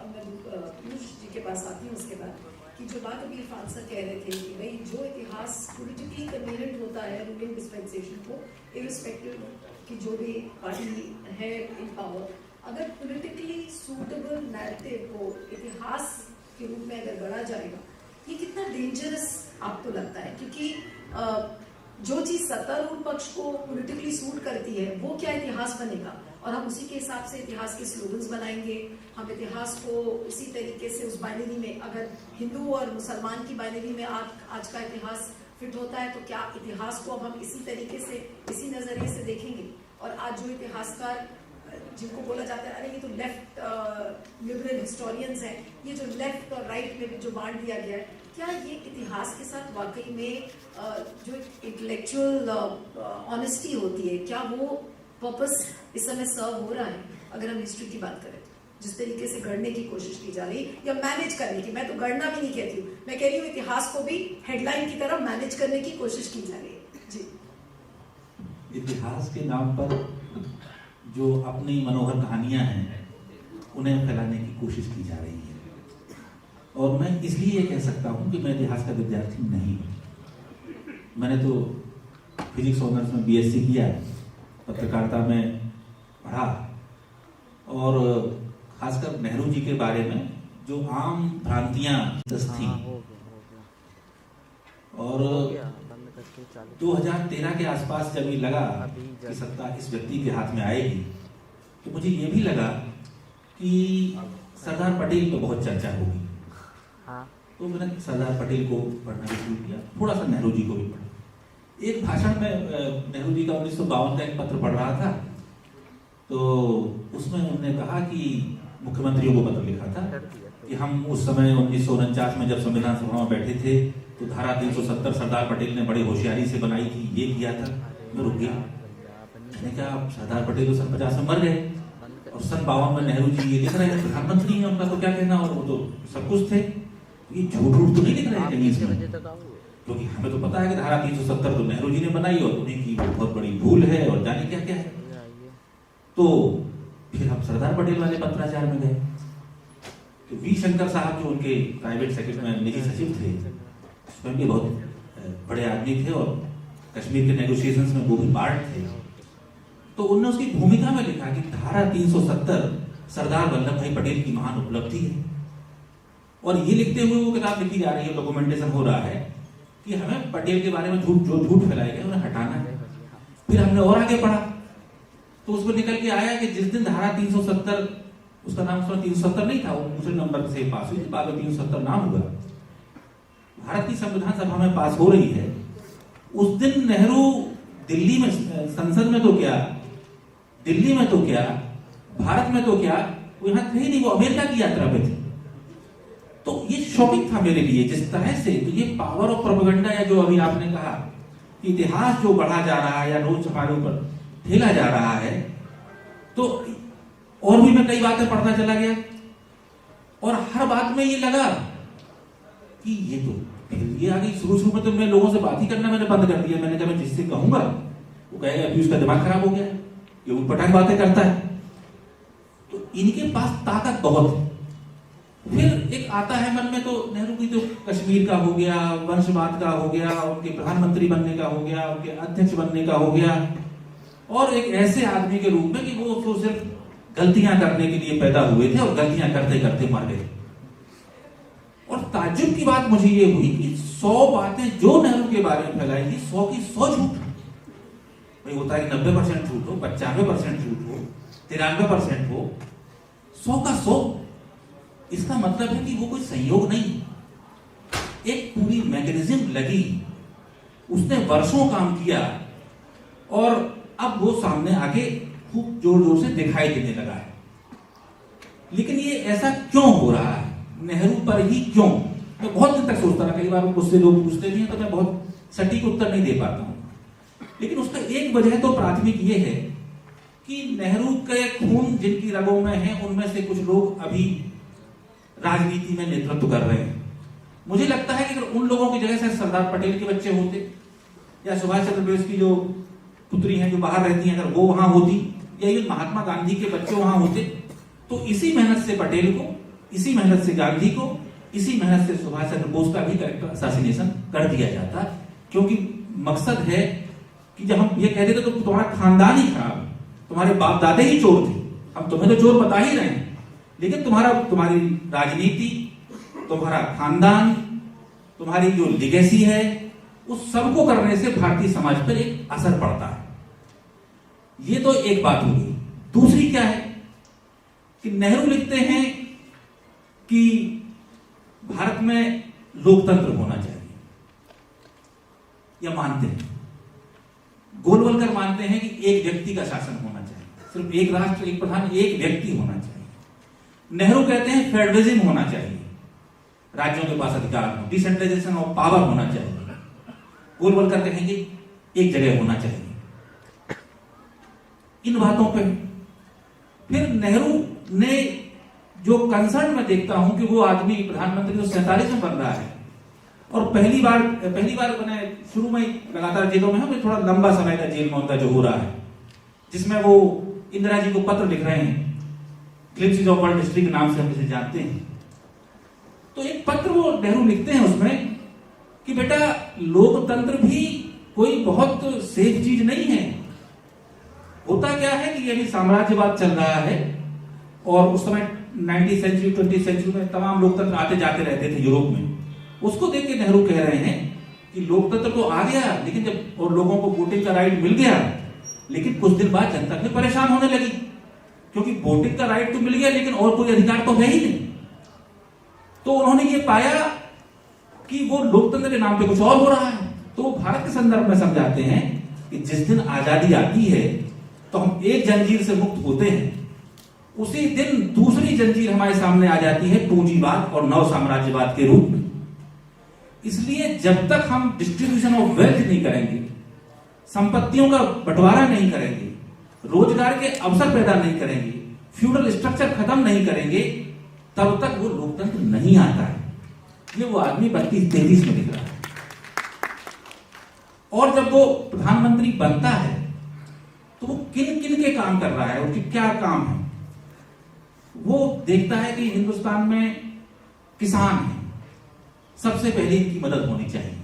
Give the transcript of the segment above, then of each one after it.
मैं पीयूष जी के पास आती हूँ उसके बाद कि जो बात अभी इरफान सर कह रहे थे कि भाई जो इतिहास पॉलिटिकली कन्वीनियंट होता है रूलिंग डिस्पेंसेशन को इरिस्पेक्टिव कि जो भी पार्टी है इन पावर, अगर पॉलिटिकली सूटेबल नैरेटिव को इतिहास के रूप में अगर गढ़ा जाएगा, ये कितना डेंजरस आपको लगता है? क्योंकि जो चीज सत्तारूढ़ पक्ष को पॉलिटिकली सूट करती है वो क्या इतिहास बनेगा, और हम उसी के हिसाब से इतिहास के स्लोगन्स बनाएंगे। हम इतिहास को इसी तरीके से उस बाइनरी में, अगर हिंदू और मुसलमान की बाइनरी में आज का इतिहास फिट होता है तो क्या इतिहास को अब हम इसी तरीके से, इसी नजरिए से देखेंगे? और आज जो इतिहासकार जिनको बोला जाता है अरे ये तो लेफ्ट लिबरल हिस्टोरियंस हैं, ये जो लेफ्ट और राइट में भी जो बांट दिया गया है, क्या ये इतिहास के साथ वाकई में जो इंटेलेक्चुअल ऑनेस्टी होती है, क्या वो पर्पस इस समय सर्व हो रहा है? अगर हम हिस्ट्री की बात करें जिस तरीके से गढ़ने की कोशिश की जा रही है या मैनेज करने की, मैं तो गढ़ना भी नहीं कहती हूँ, मैं कह रही हूँ इतिहास को भी हेडलाइन की तरह मैनेज करने की कोशिश की जा रही है। जी, इतिहास के नाम पर जो अपनी मनोहर कहानियां हैं उन्हें फैलाने की कोशिश की जा रही है, और मैं इसलिए कह सकता हूं कि मैं इतिहास का विद्यार्थी नहीं हूं। मैंने तो फिजिक्स ऑनर्स में बीएससी किया, पत्रकारिता में पढ़ा, और खासकर नेहरू जी के बारे में जो आम भ्रांतियां थी, और 2013 के आसपास जब ये लगा कि सत्ता इस व्यक्ति के हाथ में आएगी, तो मुझे ये भी लगा कि सरदार पटेल पे बहुत चर्चा होगी। तो मैंने सरदार पटेल को पढ़ना भी शुरू किया, थोड़ा सा नेहरू जी को भी पढ़ा। एक भाषण में नेहरू जी का 1952 का एक पत्र पढ़ रहा था, तो उसमें उन्होंने कहा कि मुख्यमंत्रियों को पत्र लिखा था कि हम उस समय 1949 में जब संविधान सभा में बैठे थे तो धारा 370 सरदार पटेल ने बड़ी होशियारी से बनाई थी, ये किया था। मैं रुक गया, मैंने कहा सरदार पटेल तो सन 50 में मर गए, और सन 52 में नेहरू जी ये लिख रहे हैं, प्रधानमंत्री हैं, उनका तो क्या कहना, और वो तो सब कुछ थे। ये झूठ तो नहीं लिख रहे हैं कहीं इसमें, क्योंकि हमें तो पता है कि धारा 370 तो नेहरू जी ने बनाई और उन्हीं की बहुत बड़ी भूल है और जाने क्या क्या है। तो फिर हम सरदार पटेल वाले पत्राचार में गए, तो वी शंकर साहब जो उनके प्राइवेट सेक्रेटरी में निजी सचिव थे, उसमें भी बहुत बड़े आदमी थे और कश्मीर के नेगोशिएशंस में वो भी पार्ट थे। तो उन्होंने उसकी भूमिका में लिखा कि धारा 370 सरदार वल्लभ भाई पटेल की महान उपलब्धि है, और ये लिखते हुए वो किताब लिखी जा रही है, डॉक्यूमेंटेशन हो रहा है कि हमें पटेल के बारे में जो झूठ फैलाए गए उन्हें हटाना है। फिर हमने और आगे पढ़ा तो उसमें निकल के आया कि जिस दिन धारा 370, उसका नाम 370 नहीं था, वो दूसरे नंबर से पास हुई, बाद में 370 नाम हुआ, भारत की संविधान सभा में पास हो रही है। उस दिन नेहरू दिल्ली में, संसद में तो क्या, दिल्ली में तो क्या, भारत में तो क्या, वो यहाँ थे ही नहीं, वो अमेरिका की यात्रा पे थे। तो ये शॉकिंग था मेरे लिए जिस तरह से, तो ये पावर ऑफ प्रोपेगेंडा, या जो अभी आपने कहा कि इतिहास जो बढ़ा जा रहा है या रोज हमारे ऊपर ठेला जा रहा है, तो और भी मैं कई बातें पढ़ता चला गया, और हर बात में ये लगा कि ये तो फिर ये आ गई। शुरू में तो मैं लोगों से बात ही करना मैंने बंद कर दिया। मैंने कहा मैं जिससे कहूंगा वो कहेगा अभी उसका दिमाग खराब हो गया, ये उठपटांग बातें करता है। तो इनके पास ताकत बहुत है। फिर एक आता है मन में, तो नेहरू की तो कश्मीर का हो गया, वंशवाद का हो गया, उनके प्रधानमंत्री बनने का हो गया, उनके अध्यक्ष बनने का हो गया, और एक ऐसे आदमी के रूप में कि वो तो सिर्फ गलतियां करने के लिए पैदा हुए थे और गलतियां करते करते मर गए। और ताज्जुब की बात मुझे ये हुई कि 100 बातें जो नेहरू के बारे में फैलाई थी, 100 की 100 झूठ। भाई होता है कि 90% झूठ हो, 95% झूठ हो, 93% हो, 100 का 100। इसका मतलब है कि वो कोई संयोग नहीं, एक पूरी मैकेनिज्म लगी, उसने वर्षों काम किया, और अब वो सामने आके खूब जोर जोर से दिखाई देने लगा है। लेकिन ये ऐसा क्यों हो रहा है, नेहरू पर ही क्यों? मैं बहुत दिन तक सोचता रहा, कई बार मुझसे लोग पूछते भी हैं तो मैं बहुत सटीक उत्तर नहीं दे पाता हूं। लेकिन उसका एक वजह तो प्राथमिक ये है कि नेहरू के खून जिनकी रगों में है, उनमें से कुछ लोग अभी राजनीति में नेतृत्व कर रहे हैं। मुझे लगता है कि अगर उन लोगों की जगह से सरदार पटेल के बच्चे होते, या सुभाष चंद्र बोस की जो पुत्री हैं जो बाहर रहती हैं, अगर वो वहां होती, या ये महात्मा गांधी के बच्चे वहां होते, तो इसी मेहनत से पटेल को इसी मेहनत से गांधी को, इसी मेहनत से सुभाष चंद्र बोस का भी कैरेक्टर असैसिनेशन कर दिया जाता, क्योंकि मकसद है कि जब हम ये कहते थे तो तुम्हारा खानदान ही खराब, तुम्हारे बाप दादे ही चोर थे, हम तुम्हें तो चोर बता ही रहे हैं, लेकिन तुम्हारी राजनीति, तुम्हारा खानदान, तुम्हारी जो लिगेसी है, उस सबको करने से भारतीय समाज पर एक असर पड़ता है। ये तो एक बात होगी। दूसरी क्या है कि नेहरू लिखते हैं कि भारत में लोकतंत्र होना चाहिए, या मानते हैं। गोलवलकर मानते हैं कि एक व्यक्ति का शासन होना चाहिए, सिर्फ एक राष्ट्र, एक प्रधान, एक व्यक्ति होना चाहिए। नेहरू कहते हैं फेडरलिज्म होना चाहिए, राज्यों के पास अधिकार हो, डिसेंट्रलाइजेशन ऑफ पावर होना चाहिए। गोलवलकर कहेंगे एक जगह होना चाहिए। इन बातों पे फिर नेहरू ने जो कंसर्न मैं देखता हूं कि वो आदमी प्रधानमंत्री तो 47 में बन रहा है, और पहली बार मैंने शुरू में लगातार जेलों में हूं, थोड़ा लंबा समय का जेल में होता जो हो रहा है, जिसमें वो इंदिरा जी को पत्र लिख रहे हैं, ग्लिम्पसेस ऑफ वर्ल्ड हिस्ट्री के नाम से हम इसे जानते हैं। तो एक पत्र वो नेहरू लिखते हैं उसमें कि बेटा लोकतंत्र भी कोई बहुत सेफ चीज नहीं है। होता क्या है कि यही साम्राज्यवाद चल रहा है, और उस समय 19वीं सेंचुरी 20वीं सेंचुरी में तमाम लोकतंत्र आते जाते रहते थे यूरोप में। उसको देख के नेहरू कह रहे हैं कि लोकतंत्र तो आ गया, लेकिन जब और लोगों को वोटिंग का राइट मिल गया, लेकिन कुछ दिन बाद जनता भी परेशान होने लगी, क्योंकि वोटिंग का राइट तो मिल गया लेकिन और कोई अधिकार तो है ही नहीं। तो उन्होंने ये पाया कि वो लोकतंत्र के नाम पे कुछ और हो रहा है। तो वो भारत के संदर्भ में समझाते हैं कि जिस दिन आजादी आती है तो हम एक जंजीर से मुक्त होते हैं, उसी दिन दूसरी जंजीर हमारे सामने आ जाती है, पूंजीवाद और नव साम्राज्यवाद के रूप में। इसलिए जब तक हम डिस्ट्रीब्यूशन ऑफ वेल्थ नहीं करेंगे, संपत्तियों का बंटवारा नहीं करेंगे, रोजगार के अवसर पैदा नहीं करेंगे, फ्यूडल स्ट्रक्चर खत्म नहीं करेंगे, तब तक वो लोकतंत्र नहीं आता है। ये वो आदमी 32-33 में लिख रहा है। और जब वो प्रधानमंत्री बनता है तो वो किन किन के काम कर रहा है, उनके क्या काम है, वो देखता है कि हिंदुस्तान में किसान है, सबसे पहले इनकी मदद होनी चाहिए।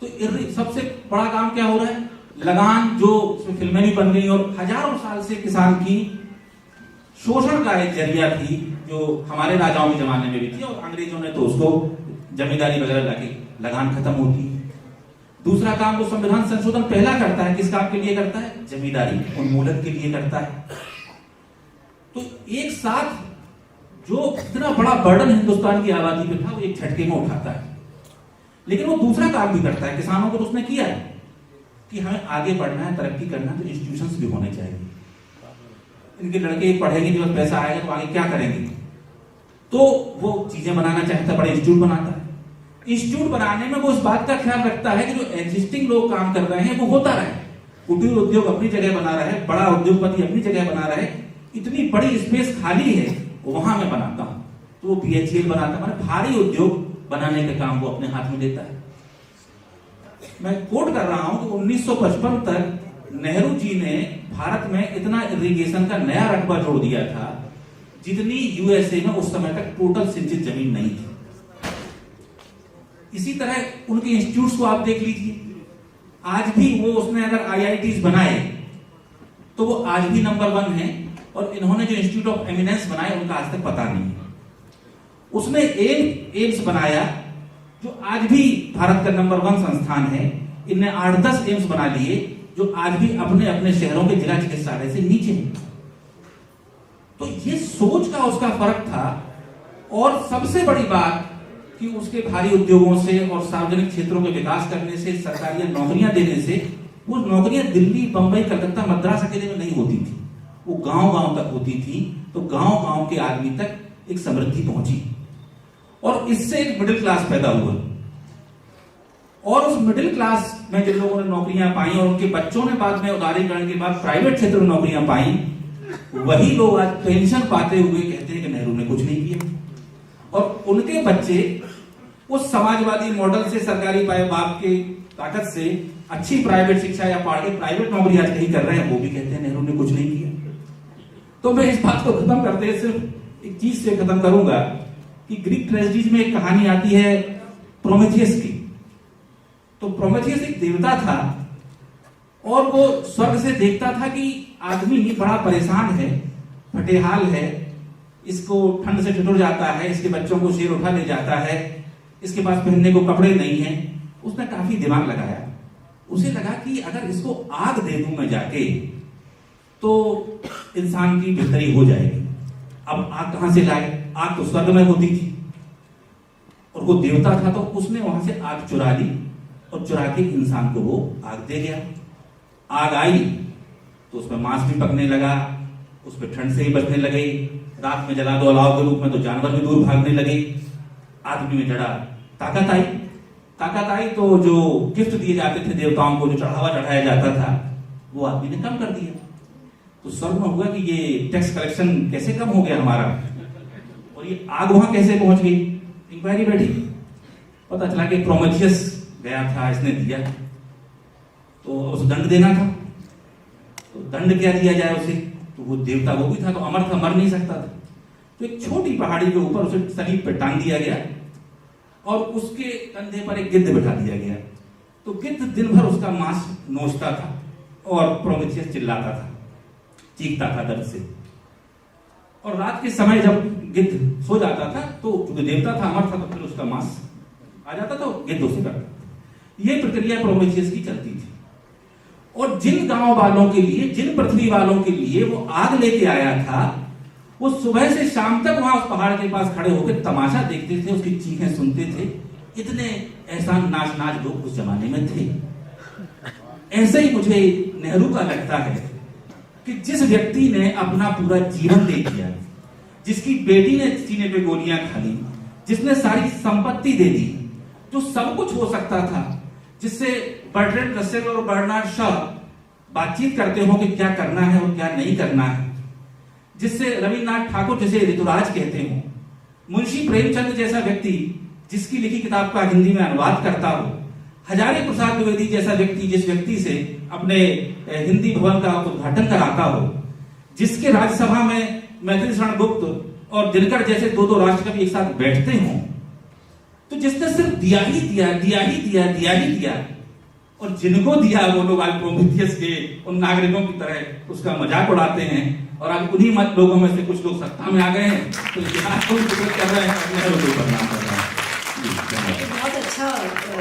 तो सबसे बड़ा काम क्या हो रहा है, लगान, जो उसमें फिल्में भी बन गई और हजारों साल से किसान की शोषण का एक जरिया थी, जो हमारे राजाओं के जमाने में भी थी, और अंग्रेजों ने तो उसको जमींदारी वगैरह लाके लगान खत्म होती। दूसरा काम वो संविधान संशोधन पहला करता है, किस काम के लिए करता है, जमींदारी उन्मूलन के लिए करता है। तो एक साथ जो इतना बड़ा बर्डन हिंदुस्तान की आबादी पे था, वो एक झटके में उठाता है। लेकिन वो दूसरा काम भी करता है, किसानों को तो उसने किया है कि हमें आगे बढ़ना है, तरक्की करना है, तो इंस्टीट्यूशंस भी होने चाहिए। इनके लड़के पढ़ेंगे, जब पैसा आएगा तो आगे क्या करेंगे, तो वो चीजें बनाना चाहता है, बड़े इंस्टीट्यूट बनाता है। इंस्टीट्यूट बनाने में वो इस बात का ख्याल रखता है कि जो एग्जिस्टिंग लोग काम कर रहे हैं वो होता रहे, कुटीर उद्योग अपनी जगह बना रहे, बड़ा उद्योगपति अपनी जगह बना रहे, इतनी बड़ी स्पेस खाली है वहां मैं बनाता हूं। तो वो BHEL बनाता है, भारी उद्योग बनाने का काम वो अपने हाथ में लेता है। मैं कोट कर रहा हूं कि 1955 तक नेहरू जी ने भारत में इतना इरिगेशन का नया रकबा जोड़ दिया था जितनी USA में उस समय तक टोटल सिंचित जमीन नहीं थी। इसी तरह उनके इंस्टीट्यूट्स को आप देख लीजिए, आज भी वो उसने अगर IITs बनाए तो वो आज भी नंबर 1 है, और इन्होंने जो इंस्टीट्यूट ऑफ एमिनेंस बनाए उनका आज तक पता नहीं है। उसने एम्स बनाया जो आज भी भारत का नंबर 1 संस्थान है। इनने 8-10 एम्स बना लिए जो आज भी अपने अपने शहरों के जिला चिकित्सालय से नीचे हैं। तो ये सोच का उसका फर्क था। और सबसे बड़ी बात कि उसके भारी उद्योगों से और सार्वजनिक क्षेत्रों के विकास करने से, सरकारी नौकरियां देने से, वो नौकरियां दिल्ली, बंबई, कलकत्ता, मद्रास अकेले में नहीं होती थी, वो गांव-गांव तक होती थी। तो गांव-गांव के आदमी तक एक समृद्धि पहुंची और इससे एक मिडिल क्लास पैदा हुआ। और उस मिडिल क्लास में जिन लोगों ने नौकरियां पाई और उनके बच्चों ने बाद में उदारीकरण के बाद प्राइवेट क्षेत्र में नौकरियां पाई, वही लोग आज पेंशन पाते हुए कहते हैं कि नेहरू ने कुछ नहीं किया। और उनके बच्चे उस समाजवादी मॉडल से, सरकारी बाप के ताकत से अच्छी प्राइवेट शिक्षा या पढ़ के प्राइवेट नौकरी आज कहीं कर रहे हैं, वो भी कहते हैं नेहरू ने कुछ नहीं किया। तो मैं इस बात को खत्म करते हैं सिर्फ एक चीज से खत्म करूंगा कि ग्रीक ट्रेजेडीज में एक कहानी आती है प्रोमेथियस की। तो प्रोमेथियस एक देवता था और वो स्वर्ग से देखता था कि आदमी बड़ा परेशान है, फटेहाल है, इसको ठंड से ठिठुर जाता है, इसके बच्चों को शेर उठा ले जाता है, इसके पास पहनने को कपड़े नहीं है। उसने काफी दिमाग लगाया। उसे लगा कि अगर इसको आग दे दूं मैं जाके तो इंसान की बेहतरी हो जाएगी। अब आग कहां से लाए? आग तो स्वर्ग में होती थी और वो देवता था, तो उसने वहां से आग चुरा ली और चुरा के इंसान को वो आग दे गया। आग आई तो उसमें मांस भी पकने लगा, उसमें ठंड से ही बचने लगे। रात में जला दो अलाव के रूप में तो जानवर भी दूर भागने लगे। आदमी में जड़ा ताकत आई तो जो गिफ्ट दिए जाते थे देवताओं को, जो चढ़ावा चढ़ाया जाता था, वो आदमी ने कम कर दिया। तो स्वर्ग में हुआ कि ये टैक्स कलेक्शन कैसे कम हो गया हमारा, और ये आग वहां कैसे पहुंच गई। इंक्वायरी बैठी, पता चला कि प्रोमेथियस गया था, इसने दिया, तो उसे दंड देना था। तो दंड क्या दिया जाए उसे? तो वो देवता वो भी था, तो अमर था, मर नहीं सकता था। तो एक छोटी पहाड़ी के ऊपर उसे सलीब पे टांग दिया गया और उसके कंधे पर एक गिद्ध बिठा दिया गया। तो गिद्ध दिन भर उसका मांस नोचता था और प्रोमेथियस चिल्लाता था, चीखता था दर्द से। और रात के समय जब गिद्ध सो जाता था तो क्योंकि देवता था, अमर था, तो फिर उसका मांस आ जाता तो गिद्ध उसे करता। ये प्रक्रिया प्रोमेथियस की चलती थी। और जिन गांव वालों के लिए, जिन पृथ्वी वालों के लिए वो आग लेके आया था, वो सुबह से शाम तक वहां उस पहाड़ के पास खड़े होकर तमाशा देखते थे, उसकी चीखें सुनते थे। इतने एहसान नाच लोग उस जमाने में थे। ऐसे ही मुझे नेहरू का लगता है कि जिस व्यक्ति ने अपना पूरा जीवन दे दिया, जिसकी बेटी ने सीने पे गोलियां खा ली, जिसने सारी संपत्ति दे दी, जो सब कुछ हो सकता था, जिससे बर्ट्रैंड रसेल और बर्नार्ड शॉ बातचीत करते हो कि क्या करना है और क्या नहीं करना है, जिससे रविन्द्रनाथ ठाकुर जैसे ऋतुराज कहते हो, मुंशी प्रेमचंद जैसा व्यक्ति जिसकी लिखी किताब का हिंदी में अनुवाद करता हो, हजारी प्रसाद द्विवेदी जैसा व्यक्ति जिस व्यक्ति से अपने हिंदी भवन का उद्घाटन कराता हो, जिसके राज्यसभा में मैथिली शरण गुप्त और दिनकर जैसे दो राष्ट्रकवि एक साथ बैठते हों, तो जिसने सिर्फ दिया ही दिया, और जिनको दिया वो लोग आज प्रोमेथियस के उन नागरिकों की तरह उसका मजाक उड़ाते हैं। और आज उन्हीं मत लोगों में से कुछ लोग सत्ता में आ गए हैं, तो इतिहास को कर रहे हैं, अपने को बदनाम कर रहे हैं। बहुत अच्छा